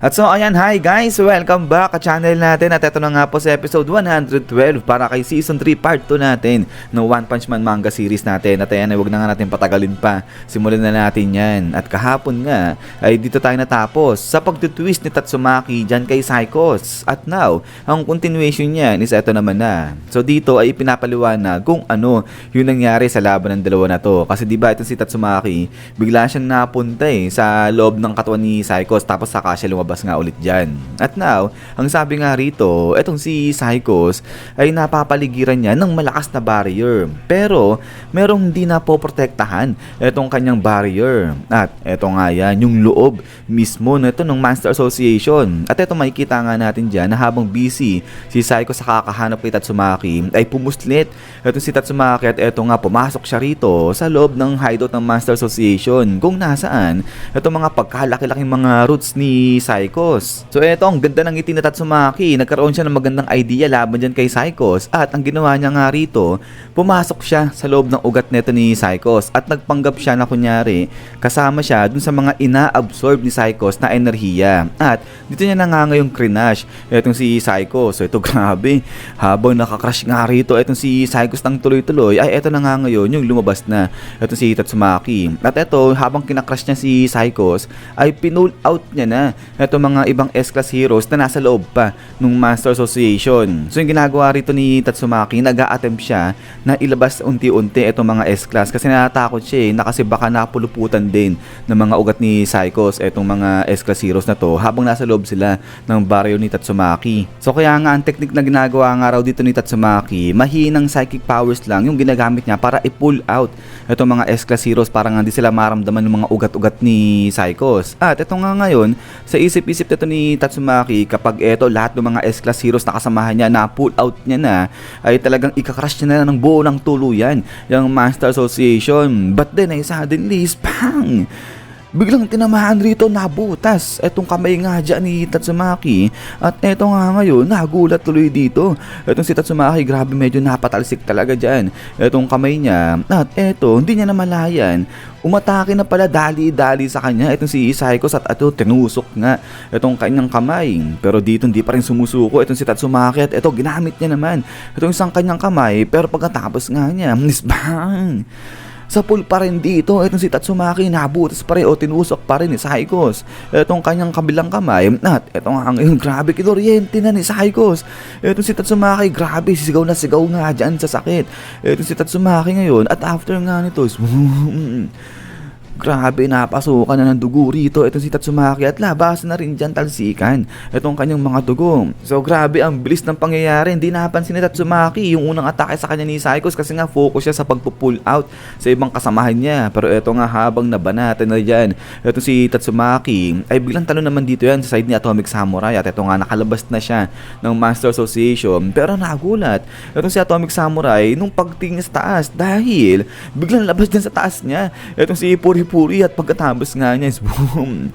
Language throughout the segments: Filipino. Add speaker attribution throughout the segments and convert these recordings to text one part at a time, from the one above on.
Speaker 1: At so ayan, hi guys! Welcome back sa channel natin at ito na nga po sa episode 112 para kay Season 3 Part 2 natin ng One Punch Man manga series natin. At ayan, huwag na nga natin patagalin pa. Simulan na natin yan. At kahapon nga ay dito tayo natapos sa pagtutwist ni Tatsumaki dyan kay Psychos. At now, ang continuation niyan is ito naman na. So dito ay pinapaliwanag kung ano yung nangyari sa laban ng dalawa na to. Kasi diba itong si Tatsumaki, bigla siyang napunta sa loob ng katawan ni Psychos tapos saka siya lumabas nga ulit dyan. At now, ang sabi nga rito, etong si Psychos ay napapaligiran niya ng malakas na barrier. Pero, merong hindi na poprotektahan etong kanyang barrier. At eto nga yan, yung loob mismo na ito ng Master Association. At eto makikita nga natin dyan na habang busy si Psychos sa kakahanap kay Tatsumaki, ay pumuslit etong si Tatsumaki at eto nga pumasok siya rito sa loob ng hideout ng Master Association kung nasaan etong mga pagkalaki-laking mga roots ni Psychos. So eto, ang ganda ng ngiti na Tatsumaki. Nagkaroon siya ng magandang idea laban dyan kay Psychos. At ang ginawa niya nga rito, pumasok siya sa loob ng ugat neto ni Psychos at nagpanggap siya na kunyari kasama siya dun sa mga ina-absorb ni Psychos na enerhiya. At dito niya na nga ngayong krinash etong si Psychos. So ito grabe, habang nakakrush nga rito etong si Psychos ng tuloy-tuloy, ay eto na nga ngayon yung lumabas na etong si Tatsumaki. At eto, habang kinakrush niya si Psychos, ay pinull out niya na itong mga ibang S-Class heroes na nasa loob pa ng Master Association. So yung ginagawa rito ni Tatsumaki, nag-a-attempt siya na ilabas unti-unti itong mga S-Class kasi natatakot siya na kasi baka napuluputan din ng mga ugat ni Psychos itong mga S-Class heroes na to habang nasa loob sila ng barrio ni Tatsumaki. So kaya nga ang technique na ginagawa nga raw dito ni Tatsumaki, mahinang psychic powers lang yung ginagamit niya para i-pull out itong mga S-Class heroes para nga hindi sila maramdaman ng mga ugat-ugat ni Psychos. At ito nga ngayon, sa isip-isip nito ni Tatsumaki, kapag eto lahat ng mga S-Class heroes na kasamahan niya na pull out niya na, ay talagang ikakrush niya na ng buo ng tuluyan yung Master Association. But then ay suddenly, bang! Biglang tinamaan rito, nabutas etong kamay nga dyan ni Tatsumaki. At eto nga ngayon, nagulat tuloy dito. Etong si Tatsumaki, grabe medyo napatalsik talaga dyan etong kamay niya. At eto, hindi niya namalayan, umatake na pala dali-dali sa kanya itong si Psychos at ito tinusok nga itong kanyang kamay. Pero dito hindi pa rin sumusuko itong si Tatsumaki at ito ginamit niya naman itong isang kanyang kamay. Pero pagkatapos nga niya, bang! Sa pool pa rin dito, itong si Tatsumaki nabutas pa rin o tinusok pa rin ni Psychos itong kanyang kabilang kamay. At ito nga ngayon, grabe kinuryente na ni Psychos. Itong si Tatsumaki, grabe sigaw na sigaw nga dyan sa sakit. Itong si Tatsumaki ngayon at after nga nito, grabe, napasukan na ng dugo rito itong si Tatsumaki at labasan na rin dyan talsikan itong kanyang mga dugo. So grabe, ang bilis ng pangyayari. Hindi napansin ni Tatsumaki yung unang atake sa kanya ni Psychos kasi nga focus siya sa pagpupull out sa ibang kasamahan niya. Pero eto nga, habang nabanatan na dyan itong si Tatsumaki, ay biglang talo naman dito yan sa side ni Atomic Samurai. At eto nga, nakalabas na siya ng Master Association. Pero nagulat itong si Atomic Samurai nung pagtingin sa taas dahil biglang labas dyan sa taas niya itong si Puri at pagkatapos nga niya is boom,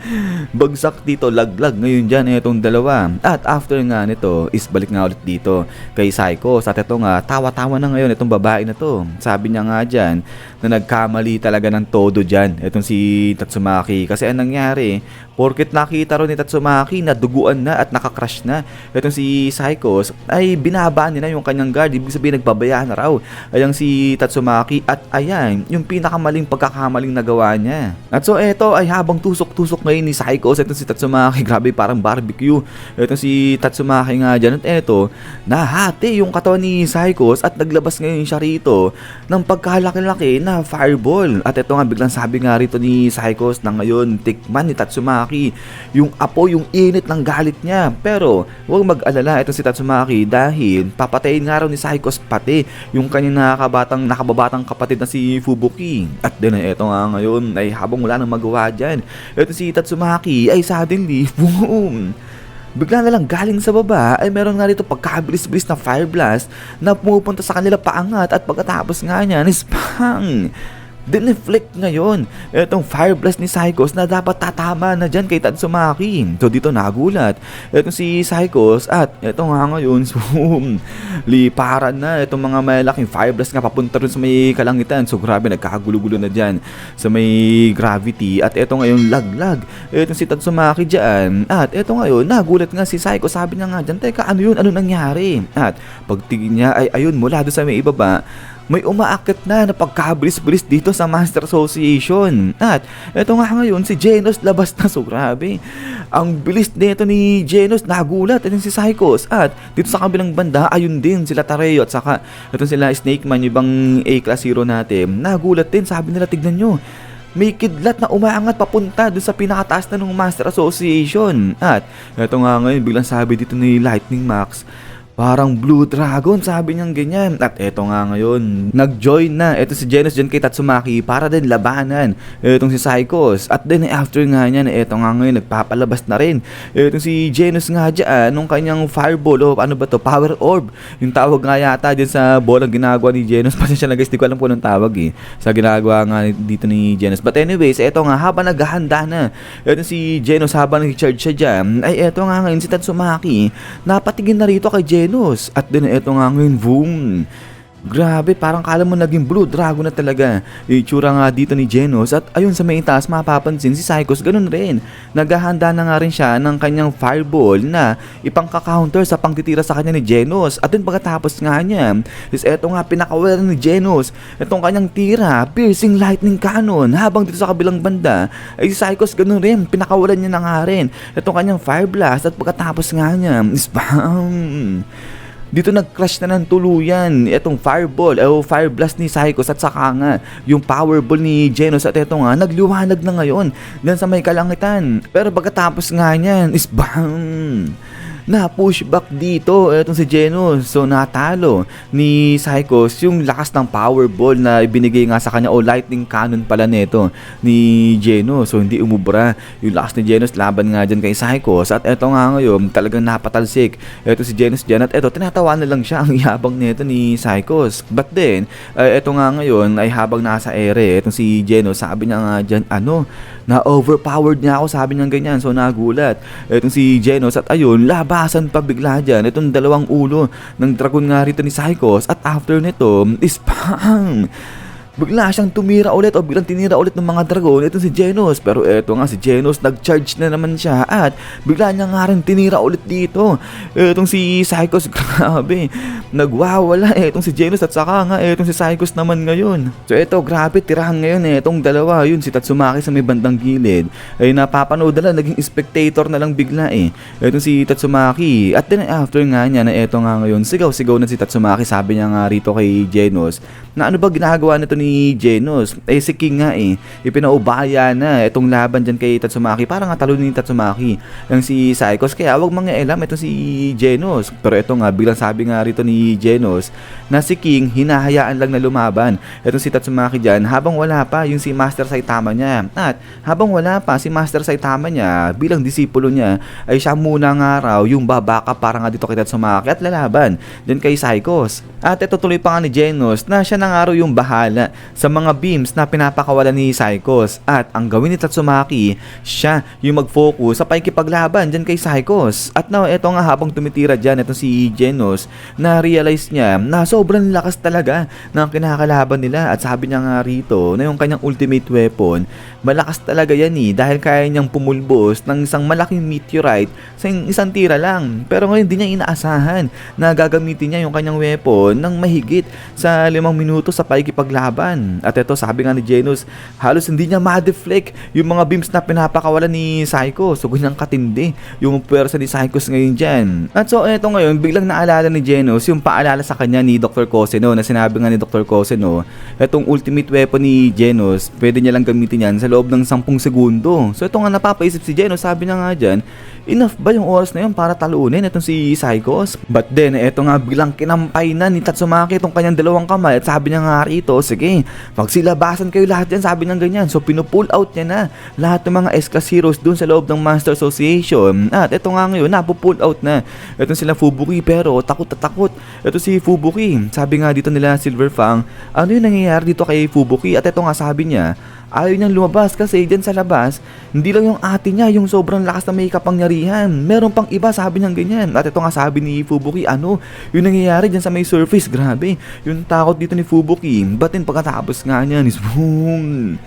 Speaker 1: bagsak dito, laglag ngayon dyan itong dalawa. At after nga nito is balik nga ulit dito kay Psychos. At ito nga, tawa-tawa na ngayon itong babae na to. Sabi niya nga dyan na nagkamali talaga ng todo dyan itong si Tatsumaki kasi ang nangyari, porket nakita rin ni Tatsumaki na duguan na at nakakrush na itong si Psychos, ay binabaan niya na yung kanyang guard. Ibig sabihin nagpabayaan na raw ayang si Tatsumaki at ayan yung pinakamaling pagkakamaling nagawa niya. At so eto ay habang tusok-tusok ngayon ni Psychos itong si Tatsumaki, grabe parang barbecue itong si Tatsumaki nga dyan. At eto, nahati yung katawan ni Psychos at naglabas ngayon siya rito ng pagkalaki-laki na fireball. At eto nga, biglang sabi nga rito ni Psychos na ngayon tikman ni Tatsumaki yung apo, yung init ng galit niya. Pero huwag mag-alala itong si Tatsumaki dahil papatayin nga raw ni Psychos pati yung kanyang nakababatang kapatid na si Fubuki. At din ay eto nga ngayon ay habang wala nang magawa dyan, ito si Tatsumaki ay suddenly, boom! Bigla na lang galing sa baba ay meron nga rito pagkabilis-bilis na fire blast na pumupunta sa kanila paangat at pagkatapos nga niyan is bang! dineflect ngayon itong Fire Blast ni Psychos na dapat tatama na dyan kay Tatsumaki. So dito nagulat itong si Psychos at ito nga ngayon liparan na itong mga malaking Fire Blast nga papunta rin sa may kalangitan. So grabe, nagkakagulo-gulo na dyan sa may gravity at ito ngayon laglag itong si Tatsumaki dyan. At ito ngayon nagulat nga si Psychos, sabi niya nga dyan, teka ano yun, ano nangyari? At pagtingin niya ay ayun, mula doon sa may ibaba may umaakit na pagkabilis-bilis dito sa Master Association. At eto nga ngayon si Genos labas na. So grabe, ang bilis nito ni Genos, nagulat itong si Psychos. At dito sa kabilang banda ayun din sila Tareo at saka itong sila Snake Man, yung ibang A-class hero natin, nagulat din. Sabi nila, tignan nyo, may kidlat na umaangat papunta doon sa pinakataas na ng Master Association. At eto nga ngayon biglang sabi dito ni Lightning Max, parang Blue Dragon, sabi niyang ganyan. At eto nga ngayon, nag-join na eto si Genos dyan kay Tatsumaki para din labanan etong si Psychos. At then after nga niyan, eto nga ngayon, nagpapalabas na rin etong si Genos nga dyan nung kanyang Fireball o ano ba to, Power Orb, yung tawag nga yata dyan sa bolang ginagawa ni Genos. Pasensya na guys, di ko alam kung anong tawag sa ginagawa nga dito ni Genos. But anyways, eto nga, habang naghahanda na etong si Genos, habang nag-charge siya dyan, ay eto nga ngayon si Tatsumaki napatingin na rito kay Genos. At din ito nga ngayon, boom, grabe, parang kala mo naging Blue Dragon na talaga yung itsura nga dito ni Genos. At ayun sa may taas mapapansin si Psychos, ganun rin, naghahanda na nga rin siya ng kanyang Fireball na ipangka-counter sa pangtitira sa kanya ni Genos. At din pagkatapos nga niya is eto nga pinakawalan ni Genos itong kanyang tira, Piercing Lightning Cannon. Habang dito sa kabilang banda ay si Psychos ganun rin, pinakawalan niya na nga rin itong kanyang Fire Blast. At pagkatapos nga niya is bam, dito nag-crash na ng tuluyan itong Fireball o Fire Blast ni Psychos at saka nga yung Powerball ni Genos. At eto nga, nagliwanag na ngayon dyan sa may kalangitan. Pero pagkatapos nga niyan is bam, na pushback dito etong si Genos. So natalo ni Psychos yung lakas ng Powerball na ibinigay nga sa kanya o Lightning Cannon pala nito ni Genos. So hindi umubra yung lakas ni Genos laban nga dyan kay Psychos. At eto nga ngayon, talagang napatalsik eto si Genos dyan. At eto, tinatawa na lang siya ang yabang nito ni Psychos. But then eto nga ngayon ay habang nasa ere etong si Genos, sabi niya nga dyan, ano, na overpowered niya ako, sabi niya ganyan. So nagulat etong si Genos at ayun, labasan pa bigla dyan itong dalawang ulo ng dragon nga rito ni Psychos. At after nito is pang, bigla siyang tumira ulit o biglang tinira ulit ng mga dragon itong si Genos. Pero eto nga si Genos, nag-charge na naman siya at bigla niya nga rin tinira ulit dito itong si Psychos. Grabe, nagwawala itong si Genos at saka nga itong si Psychos naman ngayon. So eto, grabe, tirahan ngayon itong dalawa. Yun si Tatsumaki sa may bandang gilid ay napapanood na lang, naging spectator na lang bigla itong si Tatsumaki. At then after nga niya na eto nga ngayon, sigaw-sigaw na si Tatsumaki. Sabi niya nga rito kay Genos na ano ba ginagawa nito ni Genos? Si King nga ipinaubaya na itong laban dyan kay Tatsumaki. Parang nga talo ni Tatsumaki yung si Psychos, kaya wag mangialam ito si Genos. Pero ito nga, biglang sabi nga rito ni Genos na si King hinahayaan lang na lumaban itong si Tatsumaki dyan habang wala pa yung si Master Saitama niya. At habang wala pa si Master Saitama niya bilang disipulo niya, ay siya muna nga raw yung babaka para nga dito kay Tatsumaki at lalaban dyan kay Psychos. At ito tuloy pa nga ni Genos na siya na nga raw yung bahala sa mga beams na pinapakawalan ni Psychos. At ang gawin ni Tatsumaki, siya yung mag-focus sa pakikipaglaban dyan kay Psychos. At now, eto nga habang tumitira dyan, ito si Genos, na-realize niya na sobrang lakas talaga ng kinakalaban nila. At sabi niya nga rito na yung kanyang ultimate weapon, malakas talaga yan dahil kaya niyang pumulbos ng isang malaking meteorite sa isang tira lang. Pero ngayon, di niya inaasahan na gagamitin niya yung kanyang weapon ng mahigit sa 5 minuto sa pakikipaglaban. At ito, sabi nga ni Genos, halos hindi niya ma-deflect yung mga beams na pinapakawalan ni Psychos. So ganyang katindi yung pwersa ni Psychos ngayon dyan. At so ito ngayon, biglang naalala ni Genos yung paalala sa kanya ni Dr. Coseno, na sinabi nga ni Dr. Coseno, itong ultimate weapon ni Genos, pwede niya lang gamitin yan sa loob ng 10 segundo. So ito nga, napapaisip si Genos, sabi niya nga dyan, enough ba yung oras na yun para talunin itong si Psychos? But then, eto nga bilang kinampay na ni Tatsumaki itong kanyang dalawang kamay at sabi niya nga rito, sige, magsilabasan kayo lahat yan, sabi niya ganyan. So pinupull out niya na lahat ng mga S-Class heroes dun sa loob ng Monster Association. At eto nga ngayon, napupull out na itong sila Fubuki, pero takot na takot ito si Fubuki. Sabi nga dito nila Silver Fang, ano yung nangyayari dito kay Fubuki? At eto nga sabi niya, ayaw niyang lumabas kasi dyan sa labas, hindi lang yung ate niya yung sobrang lakas na may kapangyarihan. Meron pang iba, sabi niya ganyan. At ito nga sabi ni Fubuki, ano yung nangyayari dyan sa may surface, grabe. Yung takot dito ni Fubuki. But then pagkatapos nga niyan is boom.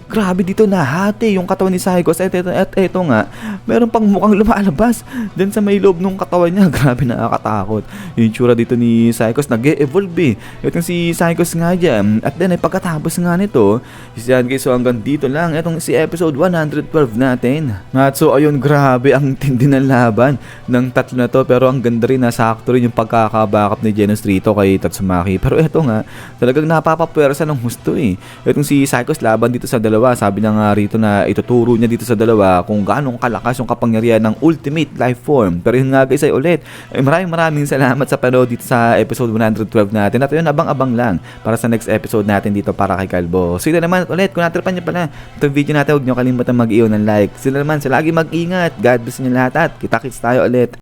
Speaker 1: Grabe dito nahati yung katawan ni Psychos at eto nga, meron pang mukhang lumalabas dyan sa may loob ng katawan niya. Grabe nakakatakot. Yung tsura dito ni Psychos nag-e-evolve Itong si Psychos nga dyan. At then pagkatapos nga nito, yan guys, so hanggang dito lang. Itong si episode 112 natin. At so ayun, grabe ang tindi ng laban ng tatlo na to. Pero ang ganda rin, nasakto rin yung pagkakabackup ni Genos Rito kay Tatsumaki. Pero eto nga, talagang napapapwersa ng husto Itong si Psychos laban dito sa dalawa. Sabi niya nga rito na ituturo niya dito sa dalawa kung gaano kalakas yung kapangyarihan ng Ultimate Life Form. Pero yun nga guys ay ulit, maraming salamat sa panood dito sa episode 112 natin. At yun, abang-abang lang para sa next episode natin dito para kay Kalbo. So yun naman ulit, kung natripan niyo pala itong video natin, huwag niyo kalimutan mag-i-on ng like. Sila naman, lagi mag-ingat. God bless niyo lahat at kita-kits tayo ulit.